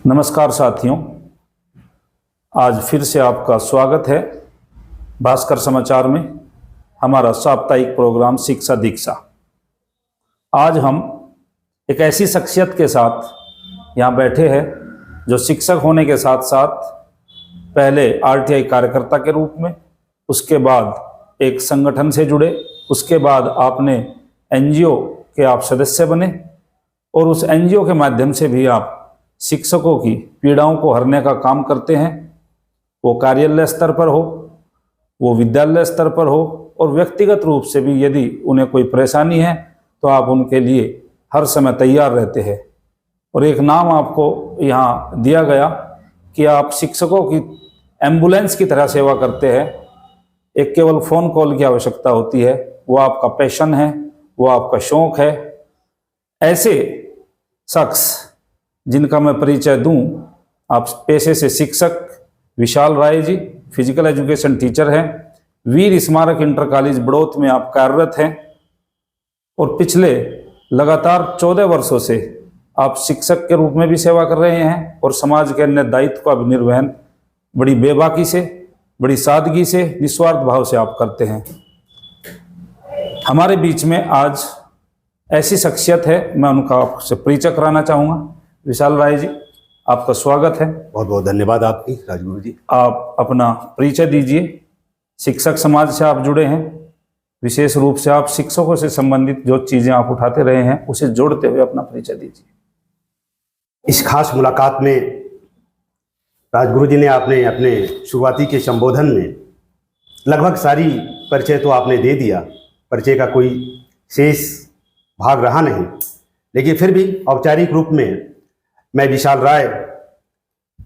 नमस्कार साथियों, आज फिर से आपका स्वागत है भास्कर समाचार में। हमारा साप्ताहिक प्रोग्राम शिक्षा दीक्षा। आज हम एक ऐसी शख्सियत के साथ यहाँ बैठे हैं जो शिक्षक होने के साथ साथ पहले आरटीआई कार्यकर्ता के रूप में, उसके बाद एक संगठन से जुड़े, उसके बाद आपने एनजीओ के आप सदस्य बने और उस एनजीओ के माध्यम से भी आप शिक्षकों की पीड़ाओं को हरने का काम करते हैं। वो कार्यालय स्तर पर हो, वो विद्यालय स्तर पर हो और व्यक्तिगत रूप से भी यदि उन्हें कोई परेशानी है तो आप उनके लिए हर समय तैयार रहते हैं। और एक नाम आपको यहाँ दिया गया कि आप शिक्षकों की एम्बुलेंस की तरह सेवा करते हैं। एक केवल फ़ोन कॉल की आवश्यकता होती है, वो आपका पैशन है, वो आपका शौक़ है। ऐसे शख्स जिनका मैं परिचय दूं, आप पेशे से शिक्षक विशाल Rai ji physical education teacher हैं, वीर स्मारक इंटर कॉलेज बड़ौत में आप कार्यरत हैं और पिछले लगातार 14 वर्षों से आप शिक्षक के रूप में भी सेवा कर रहे हैं और समाज के अन्य दायित्व का भी निर्वहन बड़ी बेबाकी से, बड़ी सादगी से, निस्वार्थ भाव से आप करते हैं। हमारे बीच में आज ऐसी शख्सियत है, मैं उनका आपसे परिचय कराना चाहूँगा। विशाल राय जी, आपका स्वागत है। बहुत बहुत धन्यवाद आपकी राजगुरु जी। आप अपना परिचय दीजिए। शिक्षक समाज से आप जुड़े हैं, विशेष रूप से आप शिक्षकों से संबंधित जो चीज़ें आप उठाते रहे हैं उसे जोड़ते हुए अपना परिचय दीजिए। इस खास मुलाकात में राजगुरु जी ने आपने अपने शुरुआती के संबोधन में लगभग सारी परिचय तो आपने दे दिया। परिचय का कोई शेष भाग रहा नहीं, लेकिन फिर भी औपचारिक रूप में मैं विशाल राय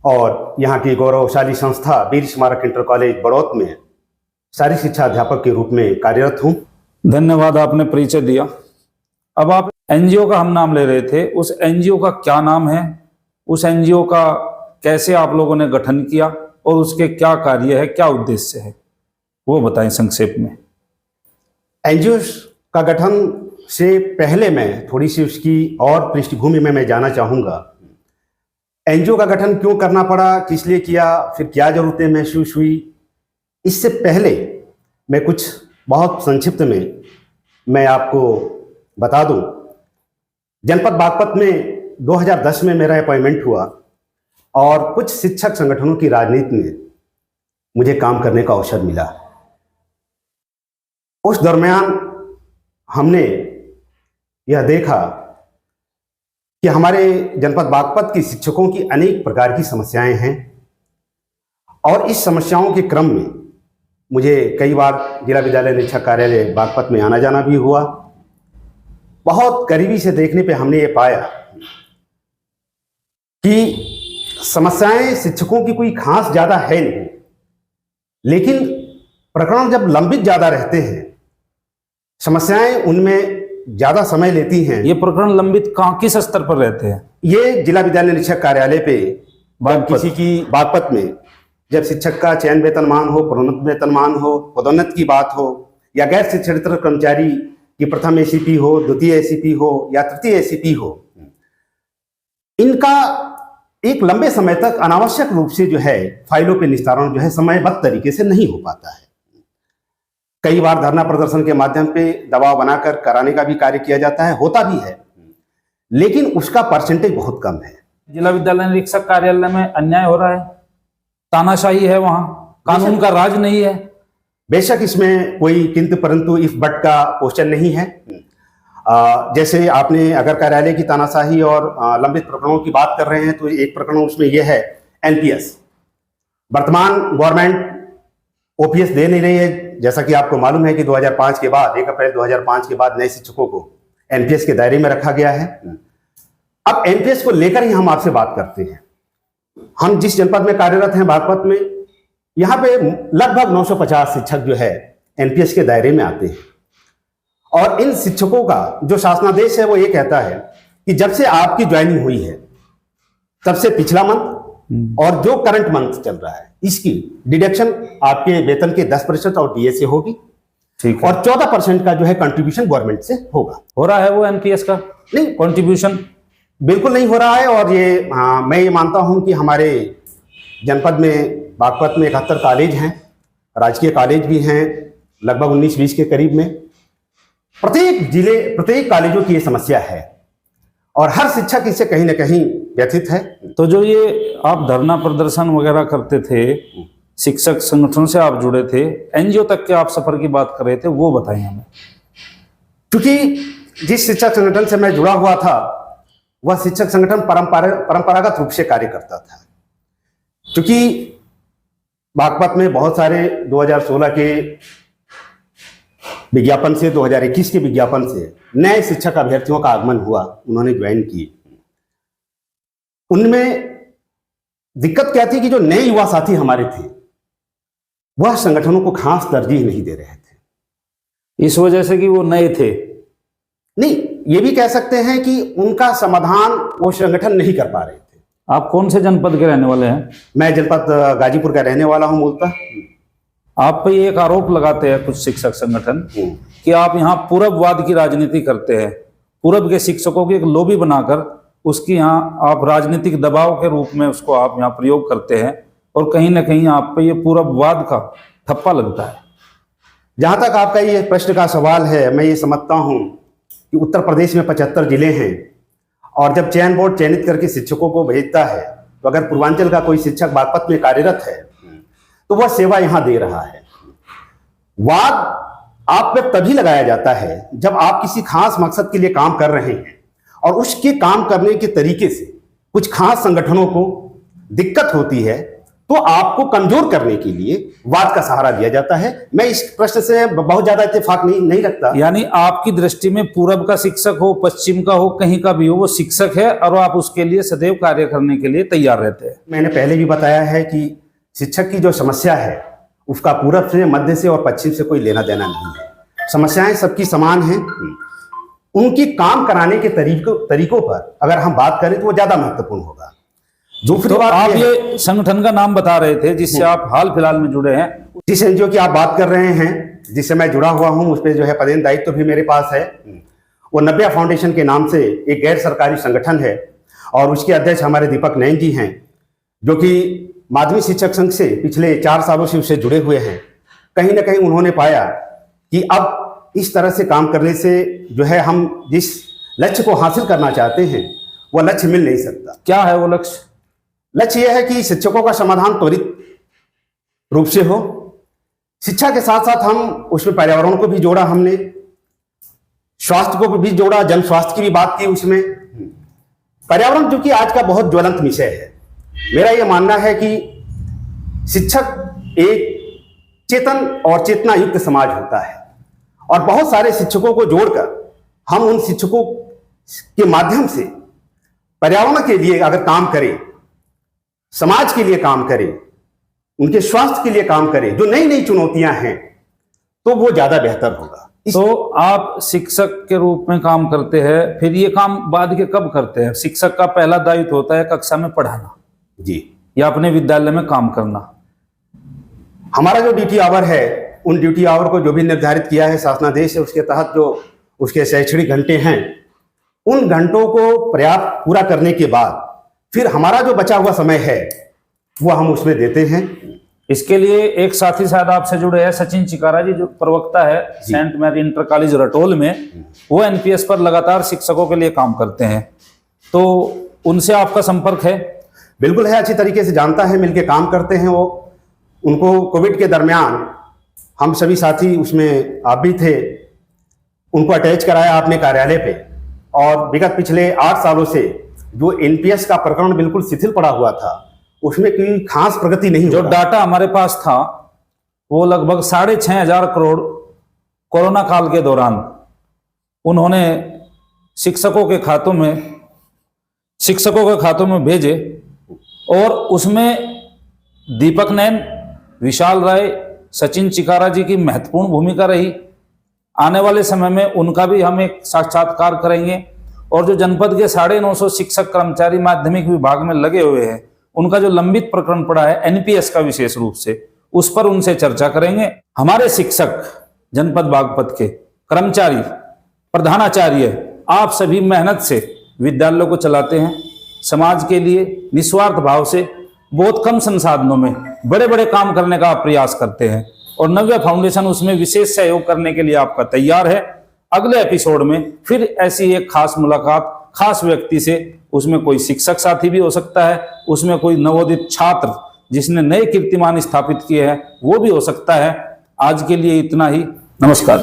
और यहाँ की गौरवशाली संस्था वीर स्मारक इंटर कॉलेज बड़ौत में शारीरिक शिक्षा अध्यापक के रूप में कार्यरत हूँ। धन्यवाद, आपने परिचय दिया। अब आप एनजीओ का हम नाम ले रहे थे, उस एनजीओ का क्या नाम है, उस एनजीओ का कैसे आप लोगों ने गठन किया और उसके क्या कार्य है, क्या उद्देश्य है, वो बताएं संक्षेप में। एनजीओ का गठन से पहले मैं थोड़ी सी उसकी और पृष्ठभूमि में मैं जाना चाहूँगा। एनजीओ का गठन क्यों करना पड़ा, किस लिए किया, फिर क्या जरूरतें महसूस हुई, इससे पहले मैं कुछ बहुत संक्षिप्त में मैं आपको बता दूं। जनपद बागपत में 2010 में मेरा अपॉइंटमेंट हुआ और कुछ शिक्षक संगठनों की राजनीति में मुझे काम करने का अवसर मिला। उस दरमियान हमने यह देखा कि हमारे जनपद बागपत के शिक्षकों की अनेक प्रकार की समस्याएं हैं और इस समस्याओं के क्रम में मुझे कई बार जिला विद्यालय निरीक्षक कार्यालय बागपत में आना जाना भी हुआ। बहुत करीबी से देखने पे हमने ये पाया कि समस्याएं शिक्षकों की कोई खास ज़्यादा है नहीं, लेकिन प्रकरण जब लंबित ज़्यादा रहते हैं, समस्याएं उनमें ज़्यादा समय लेती हैं। ये प्रकरण लंबित कहाँ, किस स्तर पर रहते हैं? ये जिला विद्यालय निरीक्षक कार्यालय पे किसी की बागपत में जब शिक्षक का चयन वेतनमान हो, प्रोन्नत वेतनमान हो, पदोन्नत की बात हो, या गैर शिक्षणेतर कर्मचारी की प्रथम एसीपी हो, द्वितीय एसीपी हो या तृतीय एसीपी हो, इनका एक लंबे समय तक अनावश्यक रूप से जो है फाइलों पे निस्तारण जो है समयबद्ध तरीके से नहीं हो पाता है। कई बार धरना प्रदर्शन के माध्यम पे दबाव बनाकर कराने का भी कार्य किया जाता है, होता भी है, लेकिन उसका परसेंटेज बहुत कम है। जिला विद्यालय निरीक्षक कार्यालय में अन्याय हो रहा है, तानाशाही है, वहां कानून का राज नहीं है। बेशक इसमें कोई किंतु परंतु इफ बट का क्वेश्चन नहीं है। जैसे आपने अगर कार्यालय की तानाशाही और लंबित प्रकरणों की बात कर रहे हैं तो एक प्रकरण उसमें यह है एनपीएस। वर्तमान गवर्नमेंट ओपीएस दे नहीं रही है। जैसा कि आपको मालूम है कि 2005 के बाद 1 अप्रैल 2005 के बाद नए शिक्षकों को एनपीएस के दायरे में रखा गया है। अब एनपीएस को लेकर ही हम आपसे बात करते हैं। हम जिस जनपद में कार्यरत हैं बागपत में, यहाँ पे लगभग 950 शिक्षक जो है एनपीएस के दायरे में आते हैं और इन शिक्षकों का जो शासनादेश है वो ये कहता है कि जब से आपकी ज्वाइनिंग हुई है तब से पिछला मंथ और जो करंट मंथ चल रहा है इसकी डिडक्शन आपके वेतन के 10% और डीए से होगी। ठीक है। और 14% का जो है कंट्रीब्यूशन गवर्नमेंट से होगा। हो रहा है वो एनपीएस का? नहीं, कंट्रीब्यूशन बिल्कुल नहीं हो रहा है। और ये मैं ये मानता हूं कि हमारे जनपद में बागपत में 71 कॉलेज हैं, राजकीय कॉलेज भी हैं, लगभग 19-20 के करीब में। प्रत्येक जिले, प्रत्येक कॉलेजों की ये समस्या है और हर शिक्षक इससे कहीं ना कहीं व्यथित है। तो जो ये आप धरना प्रदर्शन वगैरह करते थे, शिक्षक संगठन से आप जुड़े थे, एनजीओ तक के आप सफर की बात कर रहे थे, वो बताइए हमें। क्योंकि जिस शिक्षक संगठन से मैं जुड़ा हुआ था वह शिक्षक संगठन परंपरागत रूप से कार्य करता था। क्योंकि बागपत में बहुत सारे 2016 के विज्ञापन से, 2021 के विज्ञापन से नए शिक्षक अभ्यर्थियों का आगमन हुआ, उन्होंने ज्वाइन किए। उनमें दिक्कत क्या थी कि जो नए युवा साथी हमारे थे वह संगठनों को खास तरजीह नहीं दे रहे थे। इस वजह से कि वो नए थे? नहीं, ये भी कह सकते हैं कि उनका समाधान वो संगठन नहीं कर पा रहे थे। आप कौन से जनपद के रहने वाले हैं? मैं जनपद गाजीपुर का रहने वाला हूं मूलतः। आप पे एक आरोप लगाते हैं कुछ शिक्षक संगठन कि आप यहाँ पूरबवाद की राजनीति करते हैं, पूरब के शिक्षकों की एक लॉबी बनाकर उसकी यहाँ आप राजनीतिक दबाव के रूप में उसको आप यहाँ प्रयोग करते हैं, और कहीं ना कहीं आप पे ये पूरबवाद का ठप्पा लगता है। जहां तक आपका ये प्रश्न का सवाल है, मैं ये समझता हूं कि उत्तर प्रदेश में 75 जिले हैं और जब चयन बोर्ड चयनित करके शिक्षकों को भेजता है तो अगर पूर्वांचल का कोई शिक्षक बागपत में कार्यरत है तो वह सेवा यहां दे रहा है। वाद आप पे तभी लगाया जाता है जब आप किसी खास मकसद के लिए काम कर रहे हैं और उसके काम करने के तरीके से कुछ खास संगठनों को दिक्कत होती है तो आपको कमजोर करने के लिए वाद का सहारा दिया जाता है। मैं इस प्रश्न से बहुत ज्यादा इत्तेफाक नहीं रखता। यानी आपकी दृष्टि में पूरब का शिक्षक हो, पश्चिम का हो, कहीं का भी हो, वो शिक्षक है और आप उसके लिए सदैव कार्य करने के लिए तैयार रहते हैं। मैंने पहले भी बताया है कि शिक्षक की जो समस्या है उसका पूरब से, मध्य से और पश्चिम से कोई लेना देना नहीं है। समस्याएं सबकी समान हैं। उनकी काम कराने के तरीकों पर अगर हम बात करें तो वो ज्यादा महत्वपूर्ण होगा। दूसरी बात, आप ये संगठन का नाम बता रहे थे जिससे आप हाल फिलहाल में जुड़े हैं। जिस एनजीओ की आप बात कर रहे हैं, जिससे मैं जुड़ा हुआ हूं, उस पर जो है पदेन दायित्व भी मेरे पास है। वो नब्या फाउंडेशन के नाम से एक गैर सरकारी संगठन है और उसके अध्यक्ष हमारे दीपक नैन जी हैं, जो कि माध्यमिक शिक्षक संघ से पिछले 4 सालों से उससे जुड़े हुए हैं। कहीं ना कहीं उन्होंने पाया कि अब इस तरह से काम करने से जो है हम जिस लक्ष्य को हासिल करना चाहते हैं वह लक्ष्य मिल नहीं सकता। क्या है वो लक्ष्य? लक्ष्य यह है कि शिक्षकों का समाधान त्वरित रूप से हो। शिक्षा के साथ साथ हम उसमें पर्यावरण को भी जोड़ा, हमने स्वास्थ्य को भी जोड़ा, जन स्वास्थ्य की भी बात की उसमें। पर्यावरण जो कि आज का बहुत ज्वलंत विषय है, मेरा यह मानना है कि शिक्षक एक चेतन और चेतना युक्त समाज होता है और बहुत सारे शिक्षकों को जोड़कर हम उन शिक्षकों के माध्यम से पर्यावरण के लिए अगर काम करें, समाज के लिए काम करें, उनके स्वास्थ्य के लिए काम करें, जो नई नई चुनौतियां हैं, तो वो ज्यादा बेहतर होगा। तो आप शिक्षक के रूप में काम करते हैं, फिर ये काम बाद के कब करते हैं? शिक्षक का पहला दायित्व होता है कक्षा में पढ़ाना जी, या अपने विद्यालय में काम करना। हमारा जो ड्यूटी आवर है, उन ड्यूटी आवर को जो भी निर्धारित किया है शासनादेश है, उसके तहत जो उसके शैक्षणिक घंटे हैं, उन घंटों को पर्याप्त पूरा करने के बाद फिर हमारा जो बचा हुआ समय है वो हम उसमें देते हैं। इसके लिए एक साथी शायद आपसे जुड़े हैं, सचिन चिकारा जी, जो प्रवक्ता है सेंट मैरी इंटर कॉलेज रटोल में। वो एनपीएस पर लगातार शिक्षकों के लिए काम करते हैं, तो उनसे आपका संपर्क है? बिल्कुल है, अच्छी तरीके से जानता है, मिलके काम करते हैं वो। उनको कोविड के दरमियान हम सभी साथी, उसमें आप भी थे, उनको अटैच कराया अपने कार्यालय पे। और विगत पिछले 8 सालों से जो एनपीएस का प्रकरण बिल्कुल शिथिल पड़ा हुआ था, उसमें कोई खास प्रगति नहीं। जो डाटा हमारे पास था वो लगभग 6,500 करोड़ कोरोना काल के दौरान उन्होंने शिक्षकों के खातों में भेजे, और उसमें दीपक नैन, विशाल राय, सचिन चिकारा जी की महत्वपूर्ण भूमिका रही। आने वाले समय में उनका भी हम एक साक्षात्कार करेंगे, और जो जनपद के 950 शिक्षक कर्मचारी माध्यमिक विभाग में लगे हुए हैं, उनका जो लंबित प्रकरण पड़ा है एनपीएस का विशेष रूप से, उस पर उनसे चर्चा करेंगे। हमारे शिक्षक, जनपद बागपत के कर्मचारी, प्रधानाचार्य, आप सभी मेहनत से विद्यालयों को चलाते हैं, समाज के लिए निस्वार्थ भाव से बहुत कम संसाधनों में बड़े बड़े काम करने का आप प्रयास करते हैं और नव्या फाउंडेशन उसमें विशेष सहयोग करने के लिए आपका तैयार है। अगले एपिसोड में फिर ऐसी एक खास मुलाकात खास व्यक्ति से, उसमें कोई शिक्षक साथी भी हो सकता है, उसमें कोई नवोदित छात्र जिसने नए कीर्तिमान स्थापित किए हैं वो भी हो सकता है। आज के लिए इतना ही। नमस्कार।